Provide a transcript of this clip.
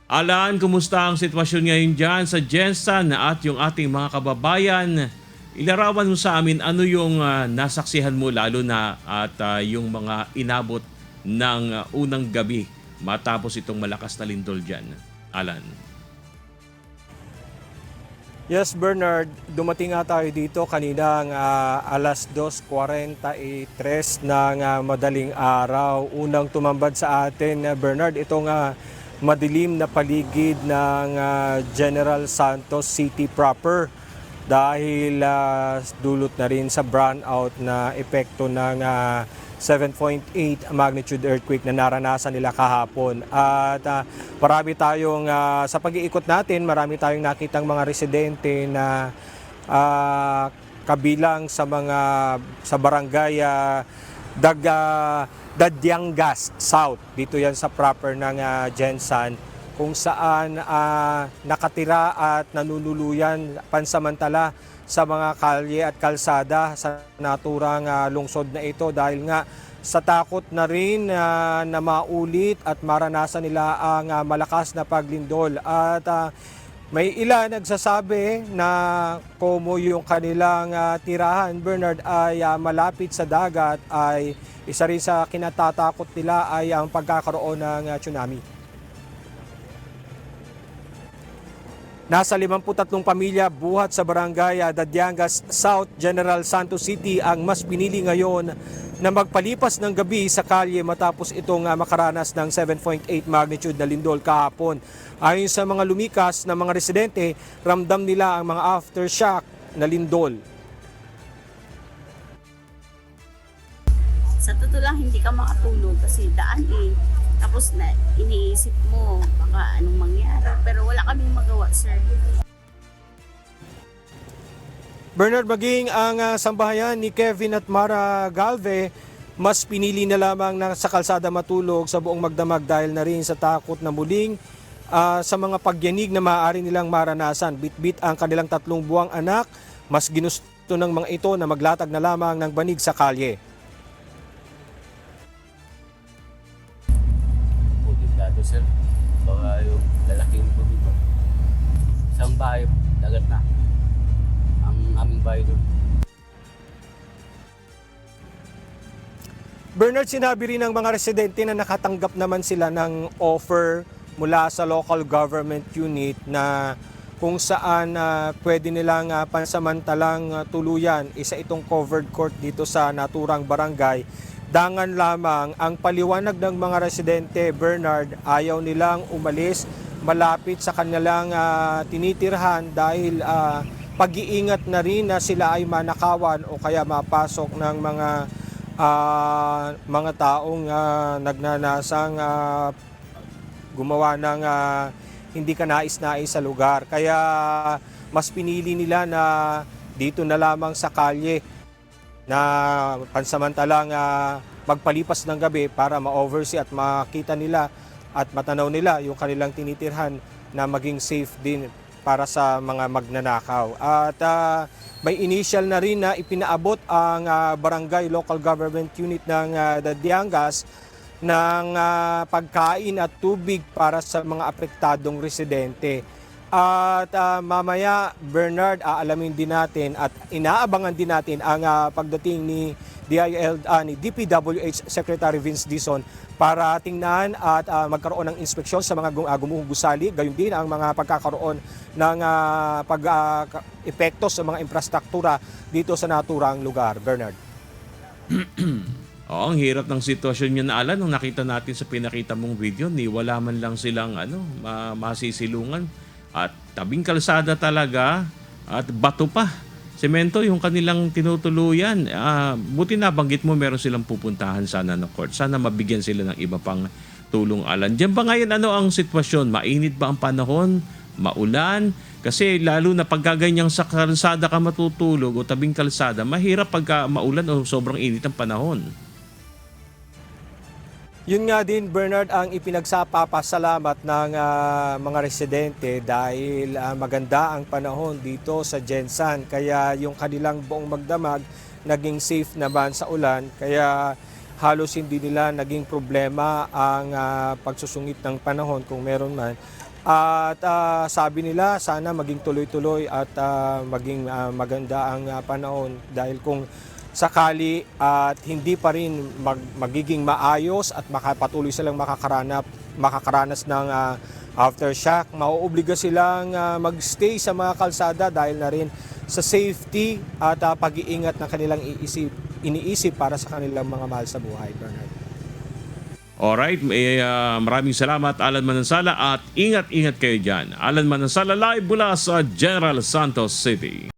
Alan, kumusta ang sitwasyon ngayon dyan sa Jensan at yung ating mga kababayan? Ilarawan mo sa amin ano yung nasaksihan mo lalo na at yung mga inabot ng unang gabi matapos itong malakas na lindol dyan. Alan. Yes, Bernard, dumating nga tayo dito kaninang alas 2:43 ng madaling araw. Unang tumambad sa atin, Bernard, itong madilim na paligid ng General Santos City proper dahil dulot na rin sa brownout na epekto ng 7.8 magnitude earthquake na naranasan nila kahapon. At marami tayong, sa pag-iikot natin, marami tayong nakitang mga residente na kabilang sa barangay Dadyangas South. Dito yan sa proper ng Jensan, kung saan nakatira at nanunuluyan pansamantala sa mga kalye at kalsada sa naturang lungsod na ito dahil nga sa takot na rin na maulit at maranasan nila ang malakas na paglindol. At may ilan nagsasabi na como yung kanilang tirahan, Bernard, ay malapit sa dagat, ay isa rin sa kinatatakot nila ay ang pagkakaroon ng tsunami. Nasa 53 pamilya buhat sa barangay Dadyangas South, General Santos City ang mas pinili ngayon na magpalipas ng gabi sa kalye matapos itong makaranas ng 7.8 magnitude na lindol kahapon. Ayon sa mga lumikas na mga residente, ramdam nila ang mga aftershock na lindol. Sa totoo lang, hindi ka makatulog kasi daan eh. Tapos na iniisip mo baka anong mangyari, pero wala kaming magawa, sir. Bernard, maging ang sambahayan ni Kevin at Mara Galve, mas pinili na lamang na sa kalsada matulog sa buong magdamag dahil na rin sa takot na muling sa mga pagyanig na maaari nilang maranasan. Bitbit ang kanilang 3 buwang anak, mas ginusto ng mga ito na maglatag na lamang ng banig sa kalye. Sir, baka yung lalaking tubig ko. Isang bahay, dagat na. Ang aming bahay doon. Bernard, sinabi rin ng mga residente na nakatanggap naman sila ng offer mula sa local government unit na kung saan pwede nilang pansamantalang tuluyan isa itong covered court dito sa naturang barangay. Dangan lamang ang paliwanag ng mga residente, Bernard, ayaw nilang umalis malapit sa kanilang tinitirhan dahil pag-iingat na rin na sila ay manakawan o kaya mapasok ng mga taong nagnanasang gumawa ng hindi kanais-nais sa lugar. Kaya mas pinili nila na dito na lamang sa kalye na pansamantalang magpalipas ng gabi para ma-oversee at makita nila at matanaw nila yung kanilang tinitirhan na maging safe din para sa mga magnanakaw. At may initial na rin na ipinaabot ang barangay local government unit ng Dadyangas ng pagkain at tubig para sa mga apektadong residente. At mamaya, Bernard, aalamin din natin at inaabangan din natin ang pagdating ni DPWH Secretary Vince Dizon para tingnan at magkaroon ng inspeksyon sa mga gumuhusali, gayon din ang mga pagkakaroon ng epekto sa mga infrastruktura dito sa naturang lugar. Bernard. Oo, ang hirap ng sitwasyon yun, Alan. Nung nakita natin sa pinakita mong video, ni wala man lang silang masisilungan. At tabing kalsada talaga at bato pa. Semento yung kanilang tinutuluyan. Buti na banggit mo meron silang pupuntahan sana ng court. Sana mabigyan sila ng iba pang tulong, Alan. Diyan ba ngayon ano ang sitwasyon? Mainit ba ang panahon? Maulan? Kasi lalo na pagkaganyang sa kalsada ka matutulog o tabing kalsada, mahirap pagka maulan o sobrang init ang panahon. Yun nga din, Bernard, ang ipinagsapapasalamat ng mga residente dahil maganda ang panahon dito sa Jensan. Kaya yung kanilang buong magdamag naging safe naman sa ulan. Kaya halos hindi nila naging problema ang pagsusungit ng panahon kung meron man. At sabi nila sana maging tuloy-tuloy at maging maganda ang panahon dahil kung sakali at hindi pa rin magiging maayos at patuloy silang makakaranas ng aftershock, mauobliga silang magstay sa mga kalsada dahil na rin sa safety at pag-iingat na kanilang iniisip para sa kanilang mga mahal sa buhay, Bernard. Alright, maraming salamat Alan Manansala at ingat-ingat kayo dyan. Alan Manansala live mula sa General Santos City.